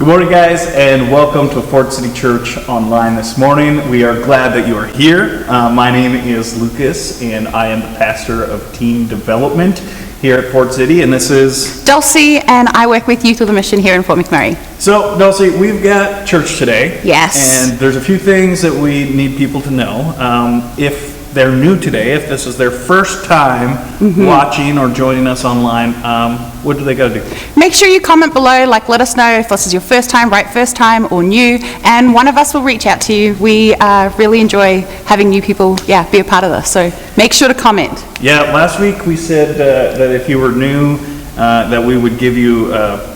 morning, guys, and welcome to Fort City Church Online this morning. We are glad that you are here. My name is Lucas, and I am the pastor of Team Development here at Fort City, and this is Dulcie, and I work with Youth with a Mission here in Fort McMurray. So, Dulcie, we've got church today. Yes. And there's a few things that we need people to know. If they're new today, if this is their first time watching or joining us online, what do they got to do? Make sure you comment below, let us know if this is your first time or new, and one of us will reach out to you. We really enjoy having new people, be a part of this, so make sure to comment. Yeah, last week we said that if you were new, that we would give you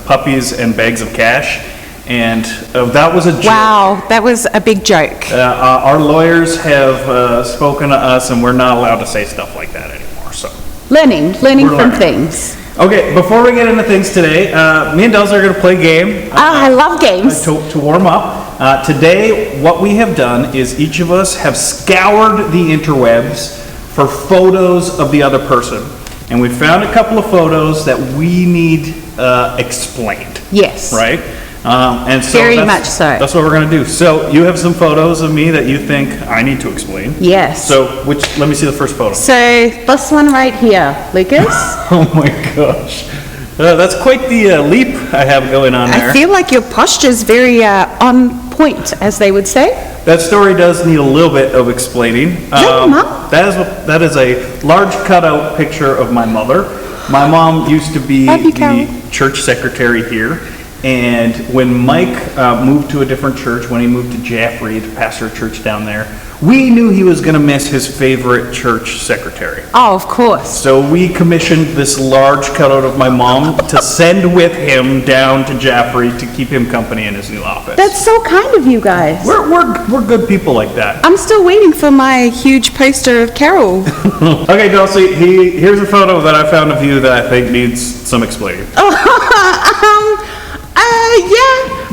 puppies and bags of cash. And that was a joke. Wow, that was a big joke. Our lawyers have spoken to us, and we're not allowed to say stuff like that anymore. So learning from things. Okay, before we get into things today, me and Dulcie are going to play a game. I love games. To warm up. Today, what we have done is each of us have scoured the interwebs for photos of the other person. And we found a couple of photos that we need explained. Yes. Right? And so very much so. That's what we're going to do. So you have some photos of me that you think I need to explain. Yes. So let me see the first photo. So this one right here, Lucas. Oh my gosh. That's quite the leap I have going on there. I feel like your posture's very on point, as they would say. That story does need a little bit of explaining. That is a large cutout picture of my mother. My mom used to be the church secretary here. And when Mike moved to a different church, when he moved to Jaffrey to pastor a church down there, we knew he was going to miss his favorite church secretary. Oh, of course. So we commissioned this large cutout of my mom to send with him down to Jaffrey to keep him company in his new office. That's so kind of you guys. We're good people like that. I'm still waiting for my huge poster of Carol. Okay, Dulcie, here's a photo that I found of you that I think needs some explaining.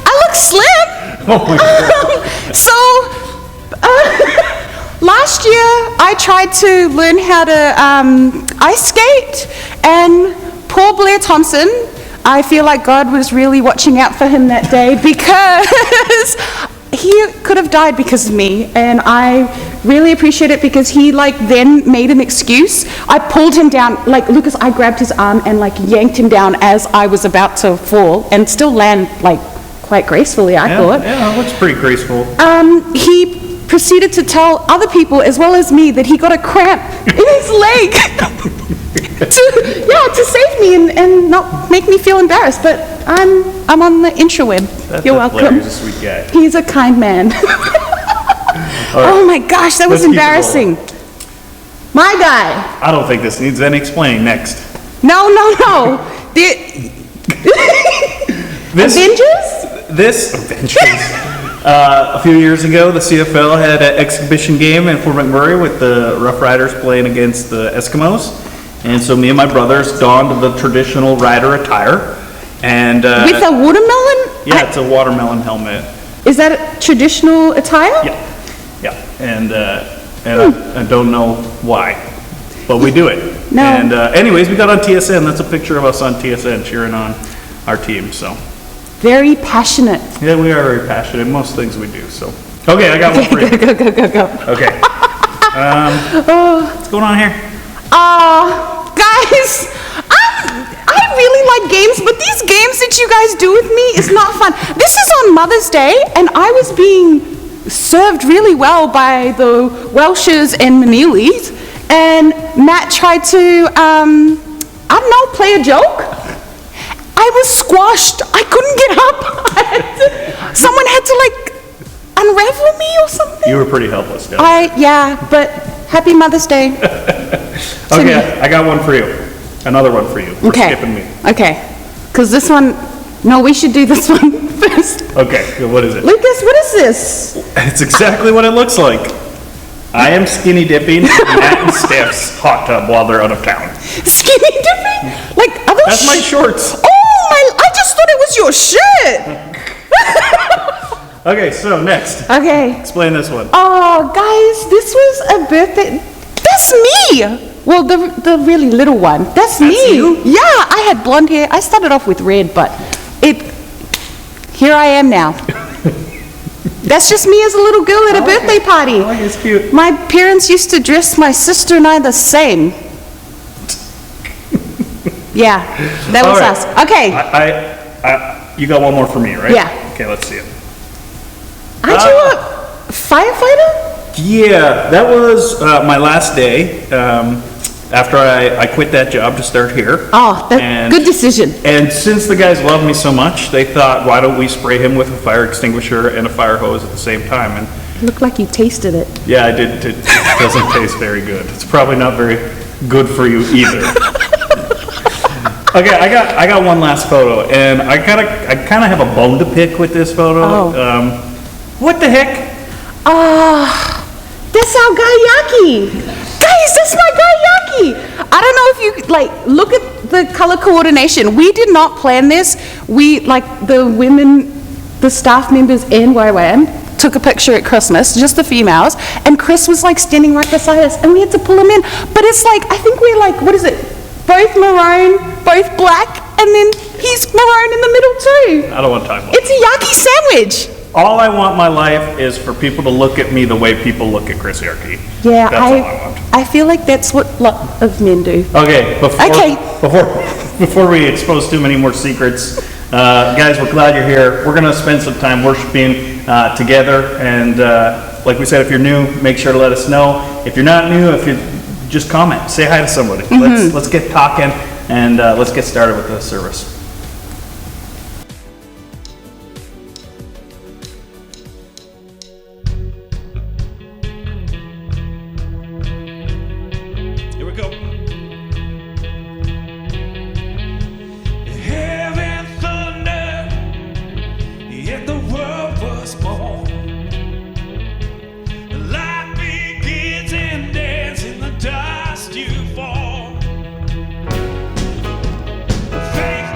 I look slim. Oh my God. Last year I tried to learn how to ice skate, and poor Blair Thompson, I feel like God was really watching out for him that day, because he could have died because of me, and I really appreciate it because he then made an excuse. I pulled him down, Lucas, I grabbed his arm and yanked him down as I was about to fall, and still land quite gracefully, I thought. Yeah, it looks pretty graceful. He proceeded to tell other people as well as me that he got a cramp in his leg to save me and not make me feel embarrassed. But I'm on the intraweb. You're welcome. He's a sweet guy. He's a kind man. Oh my gosh, that was embarrassing. My guy. I don't think this needs any explaining. Next. No. Avengers? A few years ago, the CFL had an exhibition game in Fort McMurray with the Rough Riders playing against the Eskimos. And so me and my brothers donned the traditional rider attire. And with a watermelon? Yeah, it's a watermelon helmet. Is that a traditional attire? Yeah. And I don't know why, but we do it. No. And anyways, we got on TSN. That's a picture of us on TSN cheering on our team. So. Very passionate. Yeah, we are very passionate in most things we do. So. Okay, I got one for you. Go. Okay. What's going on here? Guys, I really like games, but these games that you guys do with me is not fun. This is on Mother's Day, and I was being served really well by the Welshes and Maneelys, and Matt tried to, play a joke. I was squashed. I couldn't get up. Someone had to unravel me or something. You were pretty helpless, though. But happy Mother's Day. Okay, I got one for you. Another one for you. We're skipping me. Okay. Because this one, no, we should do this one first. Okay, what is it? Lucas, what is this? It's exactly what it looks like. I am skinny dipping in Matt and Steph's hot tub while they're out of town. Skinny dipping? That's my shorts. Oh my, I just thought it was your shirt. Okay, so next. Okay. Explain this one. Oh, guys, this was a birthday. That's me. Well, the really little one. That's me. You? Yeah, I had blonde hair. I started off with red, but here I am now. That's just me as a little girl at a birthday party. Oh, it's cute. My parents used to dress my sister and I the same. Yeah, that was us. Okay. You got one more for me, right? Yeah. Okay, let's see it. Aren't you a firefighter? Yeah, that was my last day after I quit that job to start here. Oh, that's good decision. And since the guys love me so much, they thought, why don't we spray him with a fire extinguisher and a fire hose at the same time? And Looked like you tasted it. yeah, I did. It doesn't taste very good. It's probably not very good for you either. Okay, I got one last photo, and I kind of have a bone to pick with this photo. Oh. What the heck? That's our guy Yaki. Guys, that's my guy Yaki. I don't know if you look at the color coordination. We did not plan this. We the staff members and YWAM took a picture at Christmas, just the females, and Chris was standing right beside us, and we had to pull him in. But it's I think we're what is it? Both maroon, both black, and then he's maroon in the middle too. I don't want to talk about it. It's a Yaki sandwich. All I want in my life is for people to look at me the way people look at Chris Yarkey. Yeah, That's all I want. I feel like that's what a lot of men do. Okay, before we expose too many more secrets, guys, we're glad you're here. We're going to spend some time worshiping together, and like we said, if you're new, make sure to let us know. If you're not new, if you just comment, say hi to somebody. Mm-hmm. Let's get talking, and let's get started with the service. Here we go. Heaven thundered, yet the world was born. Life begins and ends in the dust you fall. Faith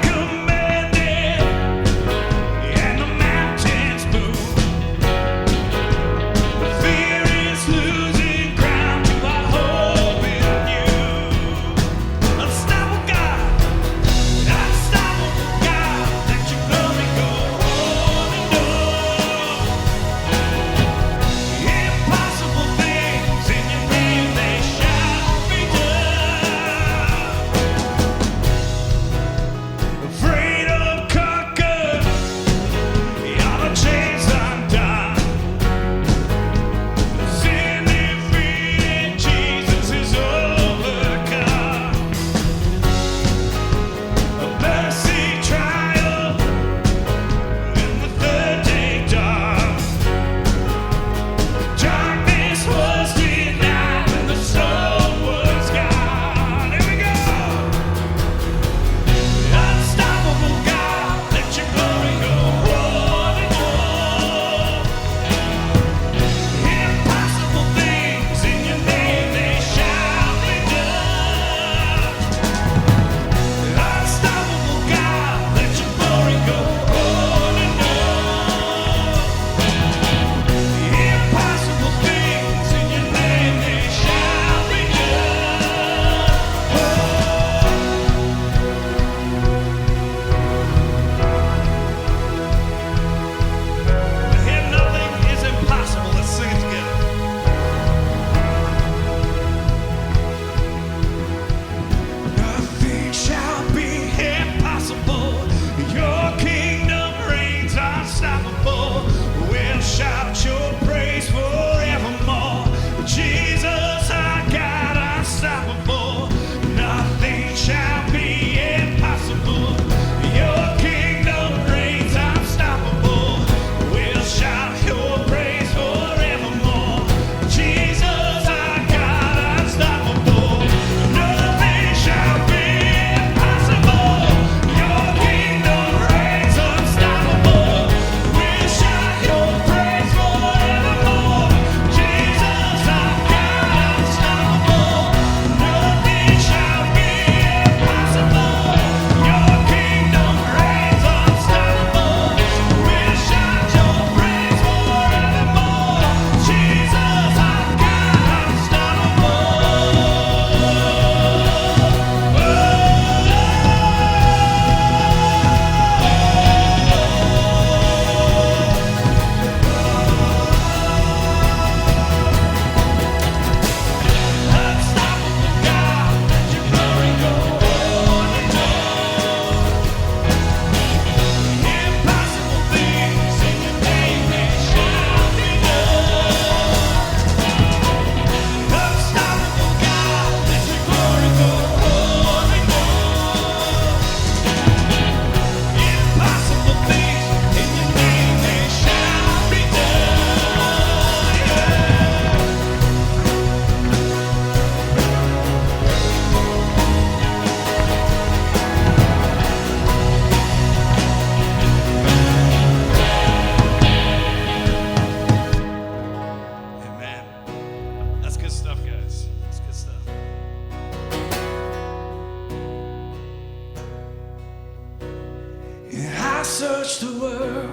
searched the world,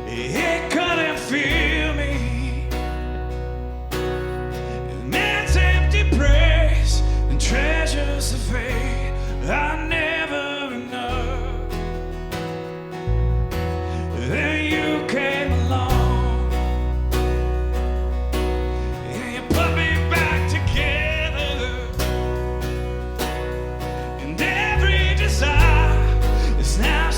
it couldn't feel me. And man's empty praise and treasures of faith are never enough. Then you came along and you put me back together, and every desire is now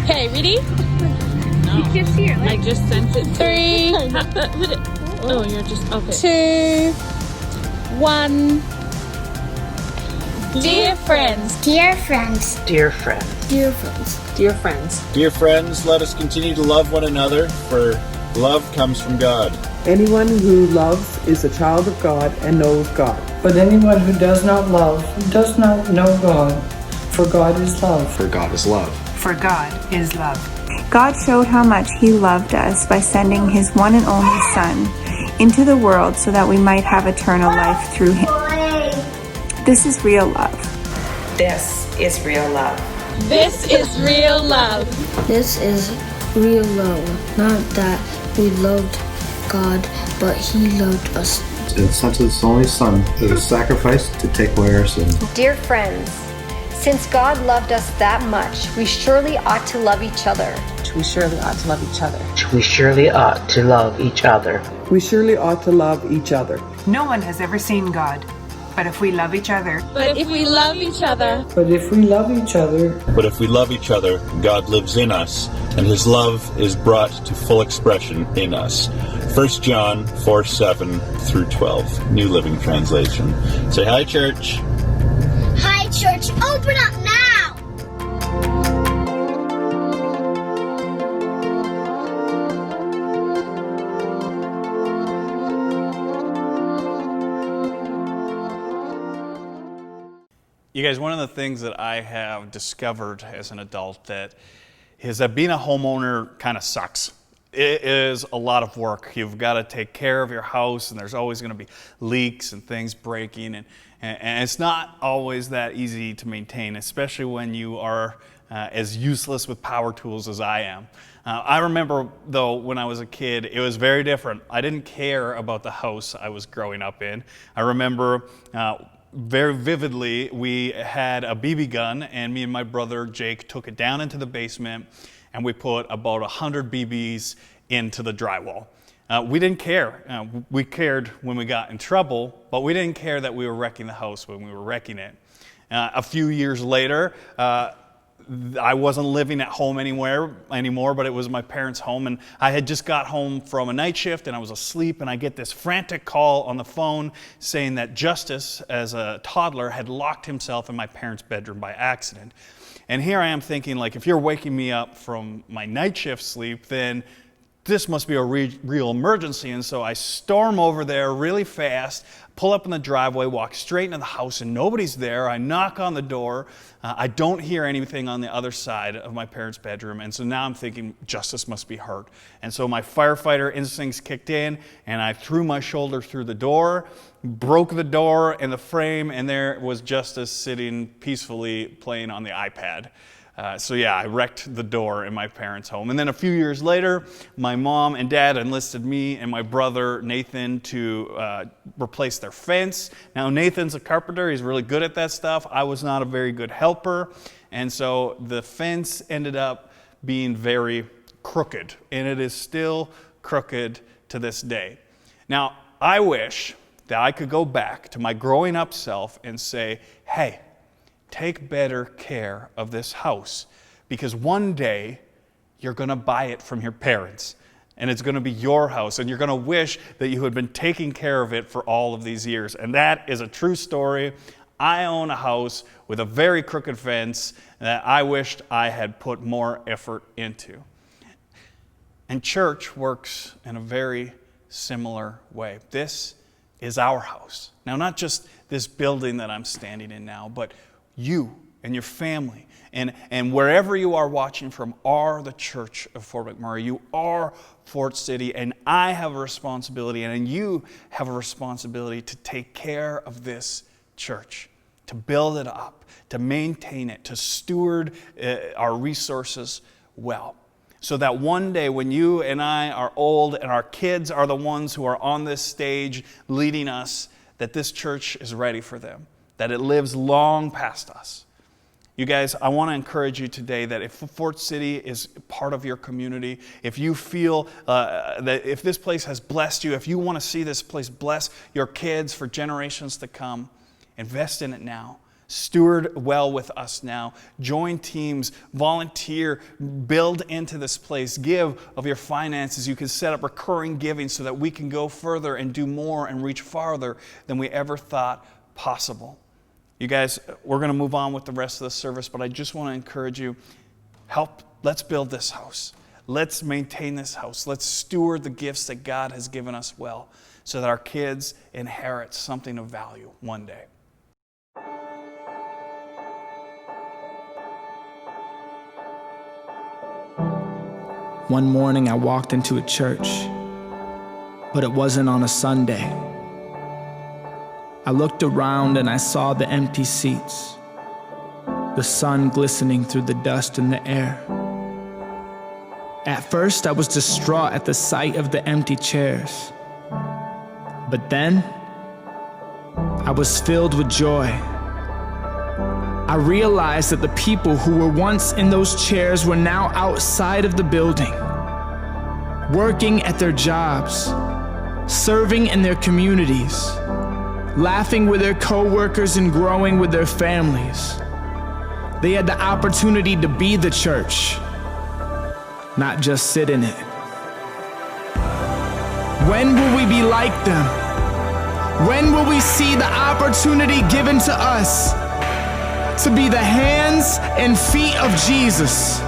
Okay, ready? No. Just here. I just sent it. 3. Oh, you're just okay. 2, 1. Dear friends. Dear friends. Dear friends. Dear friends. Dear friends. Dear friends, let us continue to love one another, for love comes from God. Anyone who loves is a child of God and knows God. But anyone who does not love does not know God, for God is love. For God is love. For God is love. God showed how much He loved us by sending His one and only Son into the world so that we might have eternal life through Him. This is real love. This is real love. This is real love. This is real love. Not that we loved God, but He loved us. And sent His only Son as a sacrifice to take away our sins. Dear friends, since God loved us that much, we surely ought to love each other. We surely ought to love each other. We surely ought to love each other. We surely ought to love each other. No one has ever seen God. But if we love each other. But if we love each other. But if we love each other. But if we love each other, God lives in us, and His love is brought to full expression in us. 1 John 4:7-12, New Living Translation. Say hi, church. Hi, church. Open up now. You guys, one of the things that I have discovered as an adult is that being a homeowner kind of sucks. It is a lot of work. You've got to take care of your house, and there's always going to be leaks and things breaking, and it's not always that easy to maintain, especially when you are as useless with power tools as I am. I remember, though, when I was a kid, it was very different. I didn't care about the house I was growing up in. I remember very vividly, we had a BB gun, and me and my brother Jake took it down into the basement, and we put about 100 BBs into the drywall. We didn't care. We cared when we got in trouble, but we didn't care that we were wrecking the house when we were wrecking it. A few years later, I wasn't living at home anymore, but it was my parents' home, and I had just got home from a night shift, and I was asleep, and I get this frantic call on the phone saying that Justice, as a toddler, had locked himself in my parents' bedroom by accident. And here I am thinking, like, if you're waking me up from my night shift sleep, then this must be a real emergency. And so I storm over there really fast, pull up in the driveway, walk straight into the house, and nobody's there. I knock on the door. I don't hear anything on the other side of my parents' bedroom. And so now I'm thinking, Justice must be hurt. And so my firefighter instincts kicked in, and I threw my shoulder through the door, broke the door and the frame, and there was Justice sitting peacefully playing on the iPad. So yeah, I wrecked the door in my parents' home. And then a few years later, my mom and dad enlisted me and my brother Nathan to replace their fence. Now Nathan's a carpenter, he's really good at that stuff. I was not a very good helper. And so the fence ended up being very crooked, and it is still crooked to this day. Now, I wish that I could go back to my growing up self and say, hey, take better care of this house, because one day you're going to buy it from your parents, and it's going to be your house, and you're going to wish that you had been taking care of it for all of these years. And that is a true story. I own a house with a very crooked fence that I wished I had put more effort into. And church works in a very similar way. This is our house. Now, not just this building that I'm standing in now, but you and your family and wherever you are watching from are the church of Fort McMurray. You are Fort City, and I have a responsibility, and you have a responsibility to take care of this church, to build it up, to maintain it, to steward our resources well, so that one day when you and I are old and our kids are the ones who are on this stage leading us, that this church is ready for them, that it lives long past us. You guys, I want to encourage you today that if Fort City is part of your community, if you feel that if this place has blessed you, if you want to see this place bless your kids for generations to come, invest in it now. Steward well with us now. Join teams, volunteer, build into this place. Give of your finances. You can set up recurring giving so that we can go further and do more and reach farther than we ever thought possible. You guys, we're going to move on with the rest of the service, but I just want to encourage you, let's build this house. Let's maintain this house. Let's steward the gifts that God has given us well so that our kids inherit something of value one day. One morning I walked into a church, but it wasn't on a Sunday. I looked around and I saw the empty seats, the sun glistening through the dust in the air. At first I was distraught at the sight of the empty chairs, but then I was filled with joy. I realized that the people who were once in those chairs were now outside of the building, working at their jobs, serving in their communities, laughing with their co-workers and growing with their families. They had the opportunity to be the church, not just sit in it. When will we be like them? When will we see the opportunity given to us to be the hands and feet of Jesus,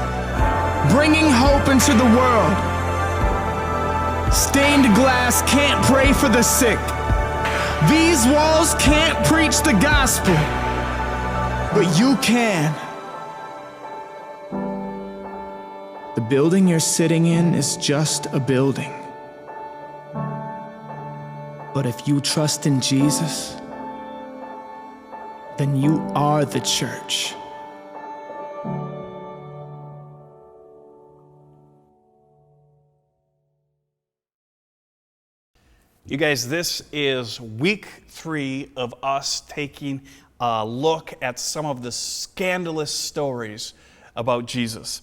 bringing hope into the world? Stained glass can't pray for the sick. These walls can't preach the gospel, but you can. The building you're sitting in is just a building. But if you trust in Jesus, then you are the church. You guys, this is week 3 of us taking a look at some of the scandalous stories about Jesus.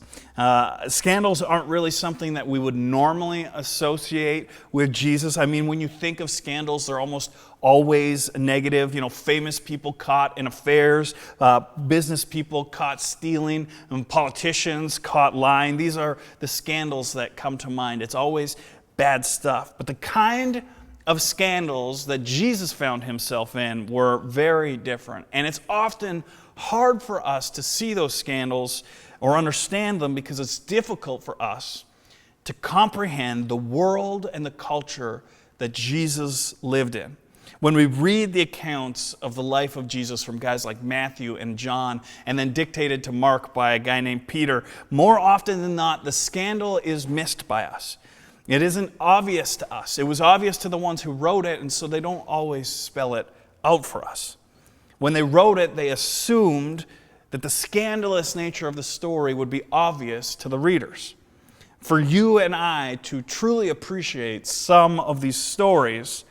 Scandals aren't really something that we would normally associate with Jesus. I mean, when you think of scandals, they're almost always negative. You know, famous people caught in affairs, business people caught stealing, and politicians caught lying. These are the scandals that come to mind. It's always bad stuff. But the kind of scandals that Jesus found himself in were very different. And it's often hard for us to see those scandals or understand them because it's difficult for us to comprehend the world and the culture that Jesus lived in. When we read the accounts of the life of Jesus from guys like Matthew and John, and then dictated to Mark by a guy named Peter, more often than not, the scandal is missed by us. It isn't obvious to us. It was obvious to the ones who wrote it, and so they don't always spell it out for us. When they wrote it, they assumed that the scandalous nature of the story would be obvious to the readers. For you and I to truly appreciate some of these stories,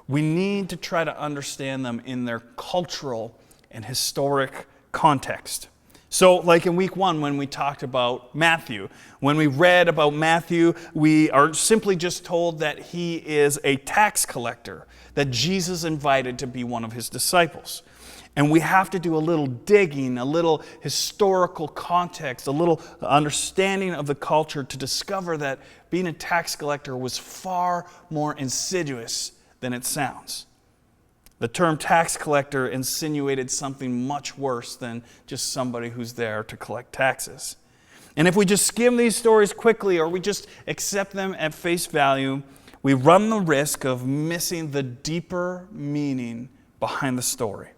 we need to try to understand them in their cultural and historic context. So like in week 1 when we talked about Matthew, when we read about Matthew, we are simply just told that he is a tax collector that Jesus invited to be one of his disciples. And we have to do a little digging, a little historical context, a little understanding of the culture to discover that being a tax collector was far more insidious than it sounds. The term tax collector insinuated something much worse than just somebody who's there to collect taxes. And if we just skim these stories quickly or we just accept them at face value, we run the risk of missing the deeper meaning behind the story.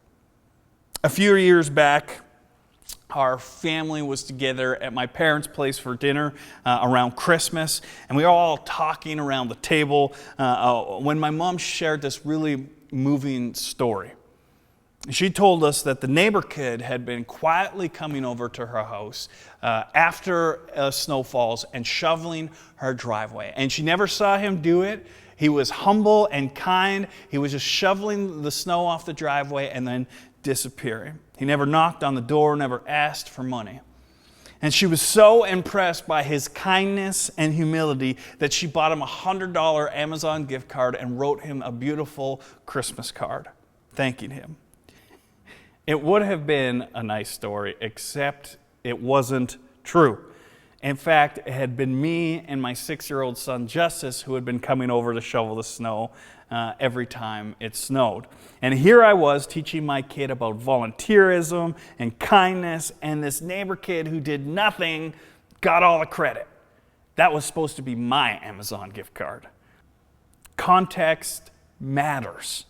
A few years back, our family was together at my parents' place for dinner around Christmas, and we were all talking around the table when my mom shared this really moving story. She told us that the neighbor kid had been quietly coming over to her house after snow falls and shoveling her driveway. And she never saw him do it. He was humble and kind. He was just shoveling the snow off the driveway and then disappearing. He never knocked on the door, never asked for money. And she was so impressed by his kindness and humility that she bought him a $100 Amazon gift card and wrote him a beautiful Christmas card thanking him. It would have been a nice story, except it wasn't true. In fact, it had been me and my 6-year-old son, Justice, who had been coming over to shovel the snow every time it snowed. And here I was teaching my kid about volunteerism and kindness, and this neighbor kid who did nothing got all the credit. That was supposed to be my Amazon gift card. Context matters.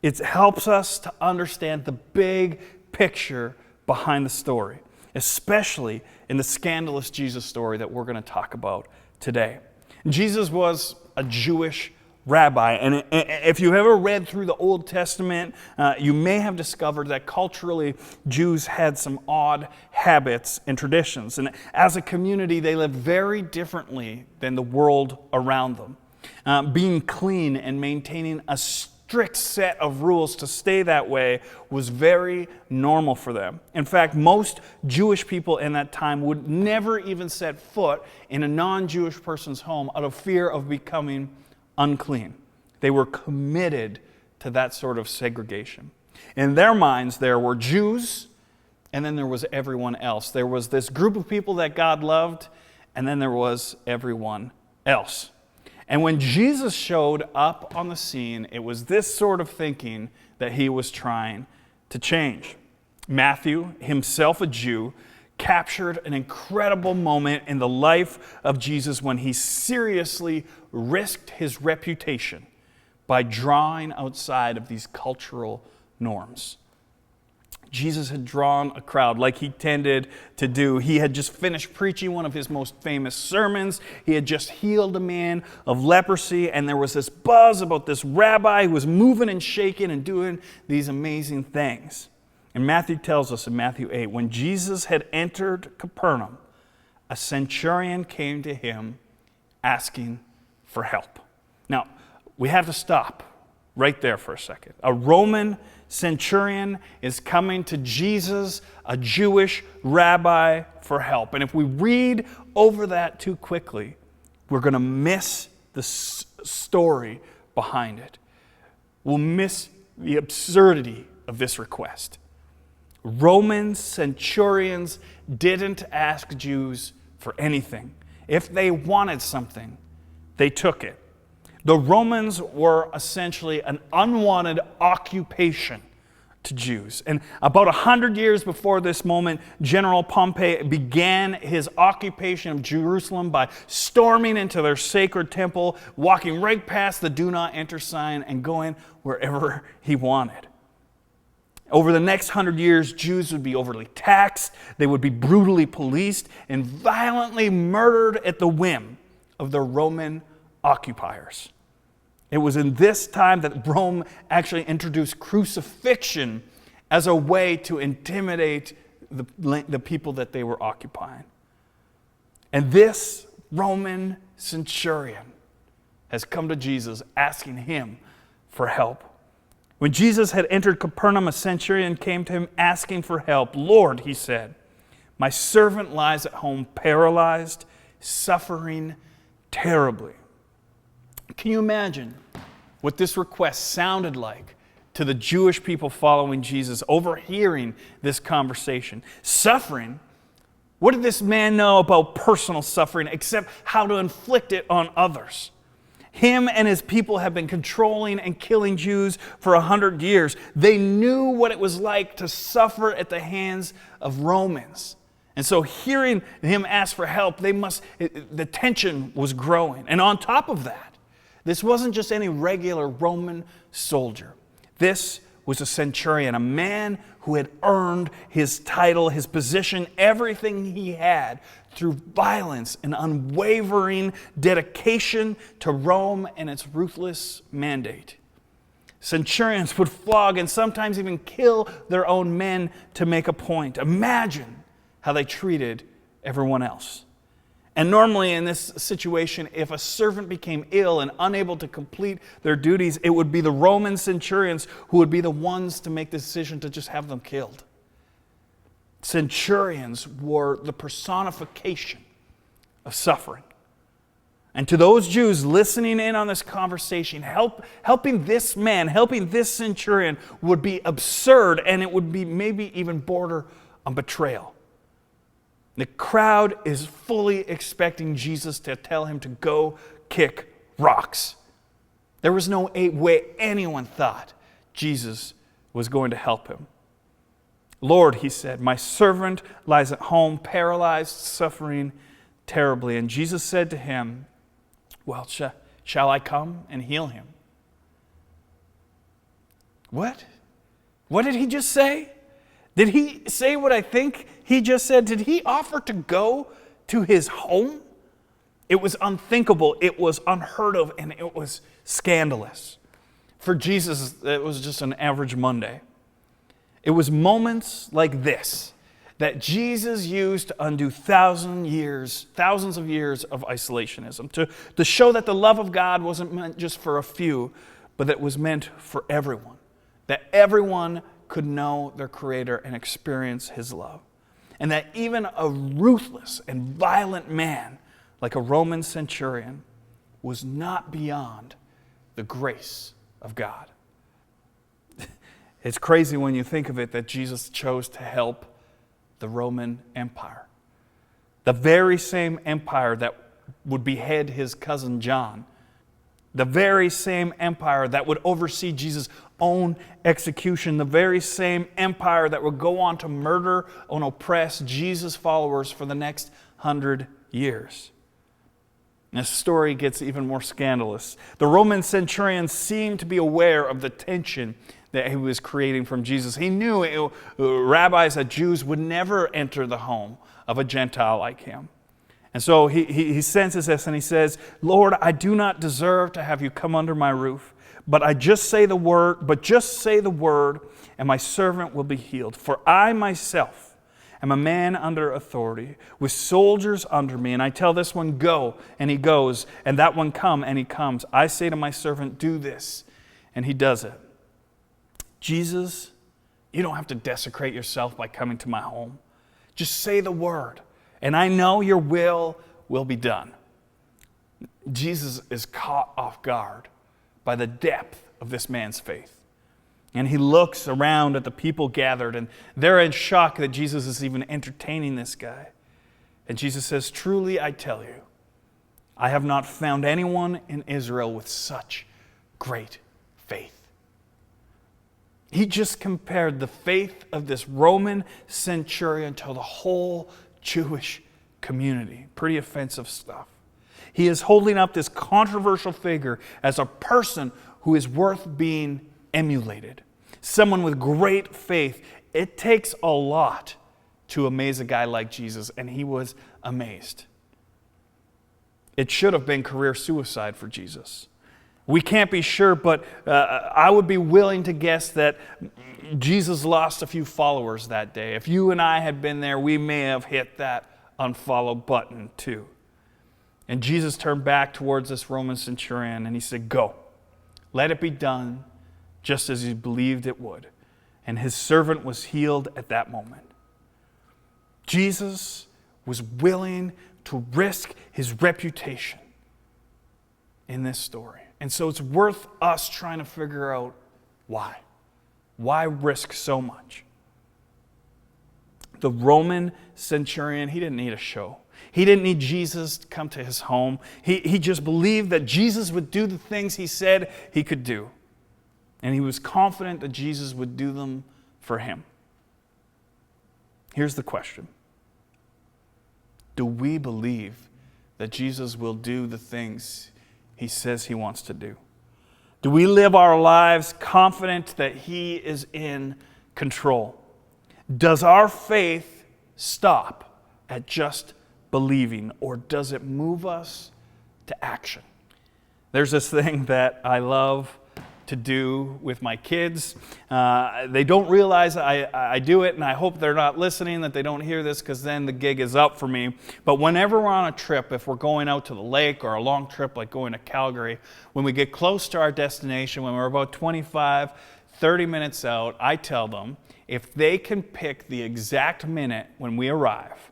It helps us to understand the big picture behind the story, especially in the scandalous Jesus story that we're going to talk about today. Jesus was a Jewish rabbi, and if you've ever read through the Old Testament, you may have discovered that culturally Jews had some odd habits and traditions, and as a community they lived very differently than the world around them. Being clean and maintaining a strict set of rules to stay that way was very normal for them. In fact, most Jewish people in that time would never even set foot in a non-Jewish person's home out of fear of becoming unclean. They were committed to that sort of segregation. In their minds, there were Jews, and then there was everyone else. There was this group of people that God loved, and then there was everyone else. And when Jesus showed up on the scene, it was this sort of thinking that he was trying to change. Matthew, himself a Jew, captured an incredible moment in the life of Jesus when he seriously risked his reputation by drawing outside of these cultural norms. Jesus had drawn a crowd like he tended to do. He had just finished preaching one of his most famous sermons. He had just healed a man of leprosy, and there was this buzz about this rabbi who was moving and shaking and doing these amazing things. And Matthew tells us in Matthew 8, when Jesus had entered Capernaum, a centurion came to him asking for help. Now, we have to stop right there for a second. A Roman centurion is coming to Jesus, a Jewish rabbi, for help. And if we read over that too quickly, we're going to miss the story behind it. We'll miss the absurdity of this request. Roman centurions didn't ask Jews for anything. If they wanted something, they took it. The Romans were essentially an unwanted occupation to Jews. And about 100 years before this moment, General Pompey began his occupation of Jerusalem by storming into their sacred temple, walking right past the do not enter sign, and going wherever he wanted. Over the next 100 years, Jews would be overly taxed, they would be brutally policed, and violently murdered at the whim of the Roman occupiers. It was in this time that Rome actually introduced crucifixion as a way to intimidate the people that they were occupying. And this Roman centurion has come to Jesus asking him for help. When Jesus had entered Capernaum, a centurion came to him asking for help. "Lord," he said, "my servant lies at home paralyzed, suffering terribly." Can you imagine what this request sounded like to the Jewish people following Jesus, overhearing this conversation? Suffering? What did this man know about personal suffering except how to inflict it on others? Him and his people have been controlling and killing Jews for 100 years. They knew what it was like to suffer at the hands of Romans. And so hearing him ask for help, the tension was growing. And on top of that, this wasn't just any regular Roman soldier. This was a centurion, a man who had earned his title, his position, everything he had through violence and unwavering dedication to Rome and its ruthless mandate. Centurions would flog and sometimes even kill their own men to make a point. Imagine how they treated everyone else. And normally in this situation, if a servant became ill and unable to complete their duties, it would be the Roman centurions who would be the ones to make the decision to just have them killed. Centurions were the personification of suffering. And to those Jews listening in on this conversation, helping this man, helping this centurion would be absurd, and it would be maybe even border on betrayal. The crowd is fully expecting Jesus to tell him to go kick rocks. There was no way anyone thought Jesus was going to help him. Lord, he said, my servant lies at home, paralyzed, suffering terribly. And Jesus said to him, well, shall I come and heal him? What? What did he just say? Did he say what I think he just said? Did he offer to go to his home? It was unthinkable, it was unheard of, and it was scandalous. For Jesus, it was just an average Monday. It was moments like this that Jesus used to undo thousands of years of isolationism, to show that the love of God wasn't meant just for a few, but that it was meant for everyone, that everyone could know their Creator and experience His love, and that even a ruthless and violent man like a Roman centurion was not beyond the grace of God. It's crazy when you think of it that Jesus chose to help the Roman Empire. The very same empire that would behead his cousin John. The very same empire that would oversee Jesus' own execution. The very same empire that would go on to murder and oppress Jesus' followers for the next 100 years. And the story gets even more scandalous. The Roman centurion seemed to be aware of the tension that he was creating from Jesus. He knew rabbis and Jews would never enter the home of a Gentile like him. And so he senses this and he says, Lord, I do not deserve to have you come under my roof, but just say the word, and my servant will be healed. For I myself am a man under authority, with soldiers under me, and I tell this one, go, and he goes, and that one, come, and he comes. I say to my servant, do this, and he does it. Jesus, you don't have to desecrate yourself by coming to my home. Just say the word, and I know your will be done. Jesus is caught off guard by the depth of this man's faith. And he looks around at the people gathered, and they're in shock that Jesus is even entertaining this guy. And Jesus says, truly I tell you, I have not found anyone in Israel with such great faith. He just compared the faith of this Roman centurion to the whole Jewish community. Pretty offensive stuff. He is holding up this controversial figure as a person who is worth being emulated. Someone with great faith. It takes a lot to amaze a guy like Jesus, and he was amazed. It should have been career suicide for Jesus. We can't be sure, but I would be willing to guess that Jesus lost a few followers that day. If you and I had been there, we may have hit that unfollow button too. And Jesus turned back towards this Roman centurion and he said, go, let it be done just as he believed it would. And his servant was healed at that moment. Jesus was willing to risk his reputation in this story. And so it's worth us trying to figure out why. Why risk so much? The Roman centurion, he didn't need a show. He didn't need Jesus to come to his home. He just believed that Jesus would do the things he said he could do. And he was confident that Jesus would do them for him. Here's the question. Do we believe that Jesus will do the things he says he wants to do? Do we live our lives confident that he is in control? Does our faith stop at just believing, or does it move us to action? There's this thing that I love to do with my kids. They don't realize I do it, and I hope they're not listening, that they don't hear this, because then the gig is up for me. But whenever we're on a trip, if we're going out to the lake or a long trip like going to Calgary, when we get close to our destination, when we're about 25, 30 minutes out, I tell them if they can pick the exact minute when we arrive,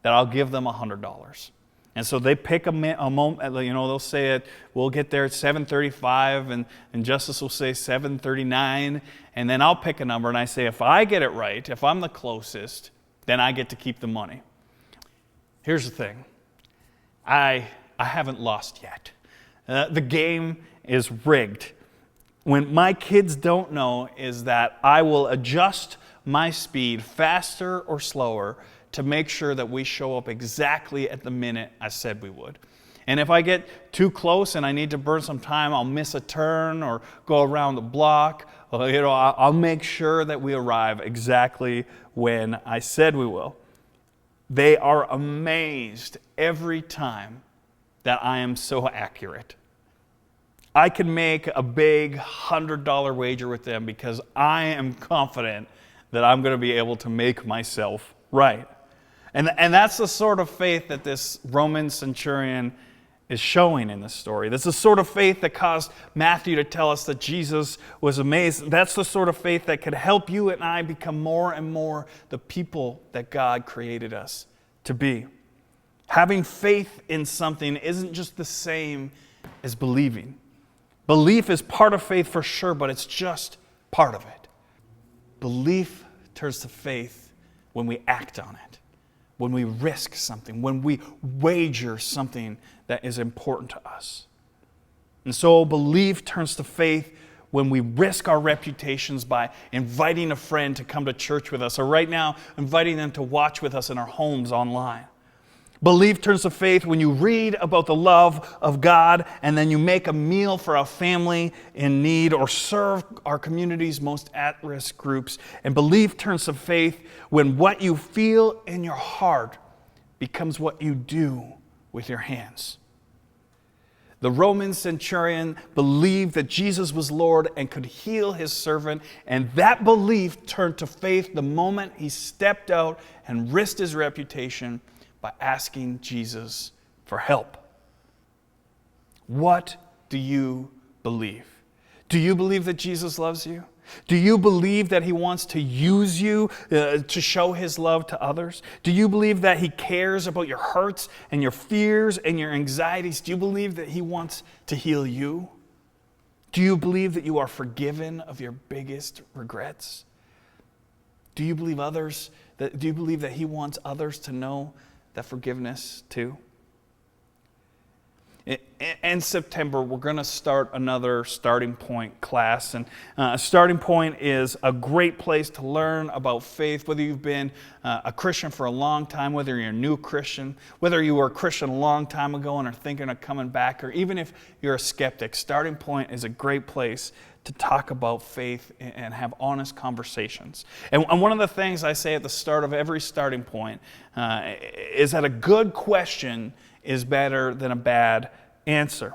that I'll give them $100. And so they pick a moment, they'll say it, we'll get there at 7:35, and Justice will say 7:39, and then I'll pick a number, and I say, if I get it right, if I'm the closest, then I get to keep the money. Here's the thing. I haven't lost yet. The game is rigged. When my kids don't know is that I will adjust my speed faster or slower to make sure that we show up exactly at the minute I said we would. And if I get too close and I need to burn some time, I'll miss a turn or go around the block. I'll make sure that we arrive exactly when I said we will. They are amazed every time that I am so accurate. I can make a big $100 wager with them because I am confident that I'm going to be able to make myself right. And that's the sort of faith that this Roman centurion is showing in this story. That's the sort of faith that caused Matthew to tell us that Jesus was amazed. That's the sort of faith that could help you and I become more and more the people that God created us to be. Having faith in something isn't just the same as believing. Belief is part of faith for sure, but it's just part of it. Belief turns to faith when we act on it, when we risk something, when we wager something that is important to us. And so belief turns to faith when we risk our reputations by inviting a friend to come to church with us, or right now, inviting them to watch with us in our homes online. Belief turns to faith when you read about the love of God and then you make a meal for a family in need or serve our community's most at-risk groups. And belief turns to faith when what you feel in your heart becomes what you do with your hands. The Roman centurion believed that Jesus was Lord and could heal his servant, and that belief turned to faith the moment he stepped out and risked his reputation by asking Jesus for help. What do you believe? Do you believe that Jesus loves you? Do you believe that he wants to use you to show his love to others? Do you believe that he cares about your hurts and your fears and your anxieties? Do you believe that he wants to heal you? Do you believe that you are forgiven of your biggest regrets? Do you believe that he wants others to know that forgiveness too? In September, we're going to start another Starting Point class. And Starting Point is a great place to learn about faith, whether you've been a Christian for a long time, whether you're a new Christian, whether you were a Christian a long time ago and are thinking of coming back, or even if you're a skeptic. Starting Point is a great place to talk about faith and have honest conversations. And one of the things I say at the start of every Starting Point is that a good question is better than a bad answer.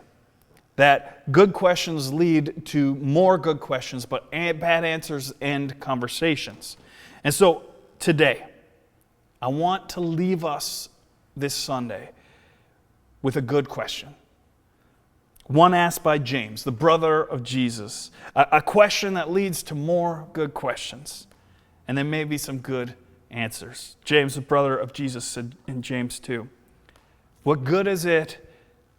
That good questions lead to more good questions, but bad answers end conversations. And so today, I want to leave us this Sunday with a good question. One asked by James, the brother of Jesus. A question that leads to more good questions. And then maybe some good answers. James, the brother of Jesus, said in James 2, "What good is it,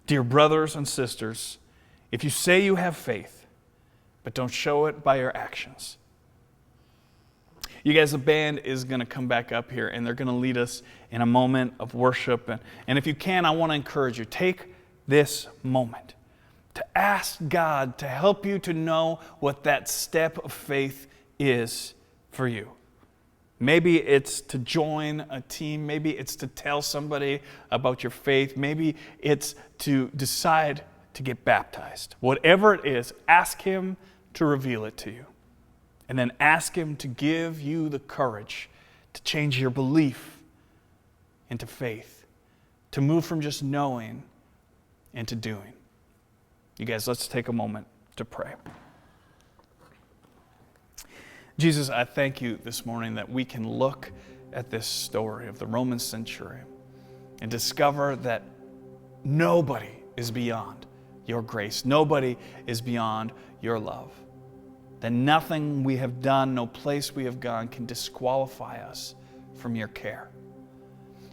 dear brothers and sisters, if you say you have faith, but don't show it by your actions?" You guys, the band is going to come back up here, and they're going to lead us in a moment of worship. And if you can, I want to encourage you, take this moment to ask God to help you to know what that step of faith is for you. Maybe it's to join a team. Maybe it's to tell somebody about your faith. Maybe it's to decide to get baptized. Whatever it is, ask him to reveal it to you. And then ask him to give you the courage to change your belief into faith, to move from just knowing into doing. You guys, let's take a moment to pray. Jesus, I thank you this morning that we can look at this story of the Roman centurion and discover that nobody is beyond your grace. Nobody is beyond your love. That nothing we have done, no place we have gone can disqualify us from your care.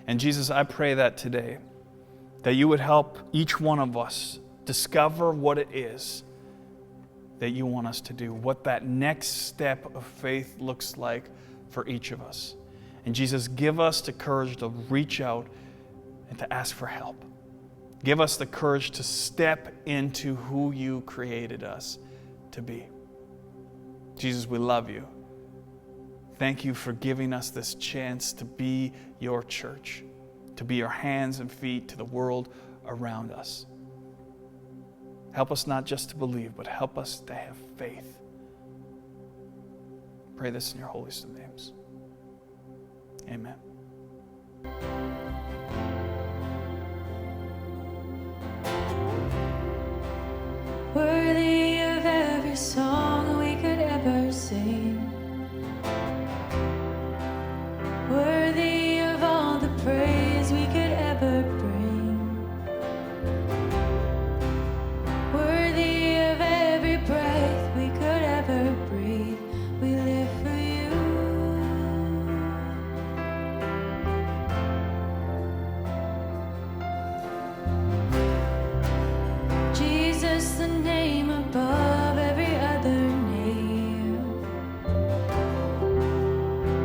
And Jesus, I pray that today, that you would help each one of us discover what it is that you want us to do, what that next step of faith looks like for each of us. And Jesus, give us the courage to reach out and to ask for help. Give us the courage to step into who you created us to be. Jesus, we love you. Thank you for giving us this chance to be your church, to be your hands and feet to the world around us. Help us not just to believe, but help us to have faith. Pray this in your holiest of names. Amen. Worthy of every song we could ever sing, worthy of all the praise we could ever bring, worthy of every breath we could ever breathe. We live for you. Jesus, the name above every other name.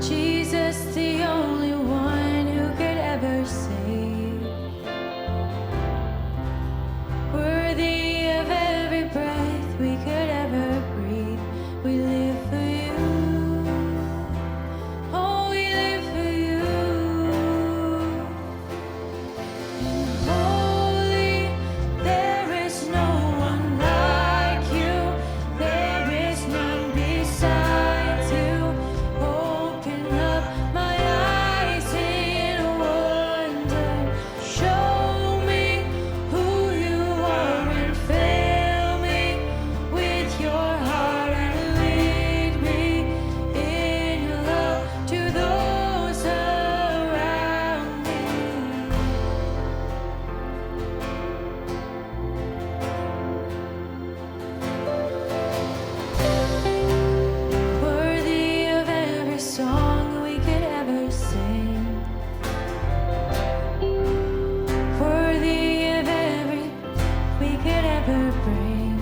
Jesus, the only one who could ever save. Worthy of every breath we could ever breathe. We live for you. Oh, we live for you. And holy, there is no one like you. There is none beside you. Open up my eyes in wonder. Show me who you are and fill me with your heart and lead me in love to those around me. Worthy of every song we could ever sing, worthy of every we could ever bring,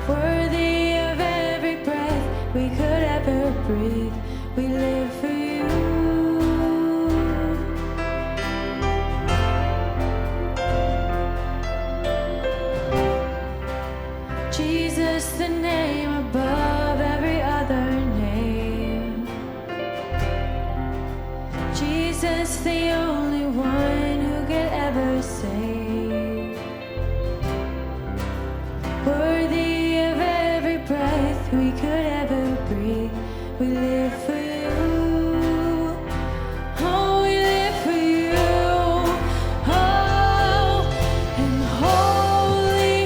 worthy of every breath we could ever breathe. We live for you. Jesus, the name above every other name. Jesus, the only one who could ever save. Worthy of every breath we could ever breathe. We live for you. Oh, we live for you. Oh, and holy,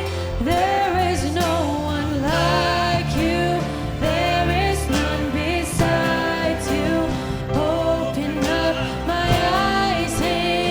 there is no one like you. There is none beside you. Open up my eyes in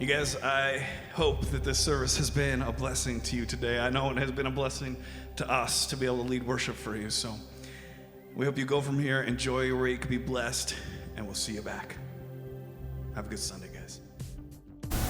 You guys, I hope that this service has been a blessing to you today. I know it has been a blessing to us to be able to lead worship for you. So we hope you go from here, enjoy your week, be blessed, and we'll see you back. Have a good Sunday, guys.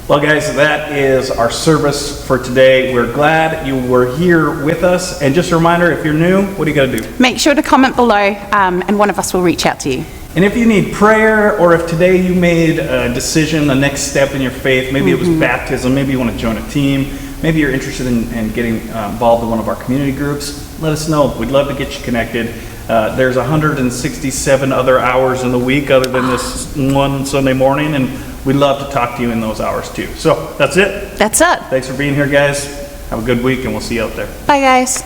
Well, guys, that is our service for today. We're glad you were here with us. And just a reminder, if you're new, what do you got to do? Make sure to comment below, and one of us will reach out to you. And if you need prayer, or if today you made a decision, a next step in your faith, maybe it was baptism, maybe you want to join a team, maybe you're interested in getting involved in one of our community groups, let us know. We'd love to get you connected. There's 167 other hours in the week other than this one Sunday morning, and we'd love to talk to you in those hours too. So that's it. That's it. Thanks for being here, guys. Have a good week, and we'll see you out there. Bye, guys.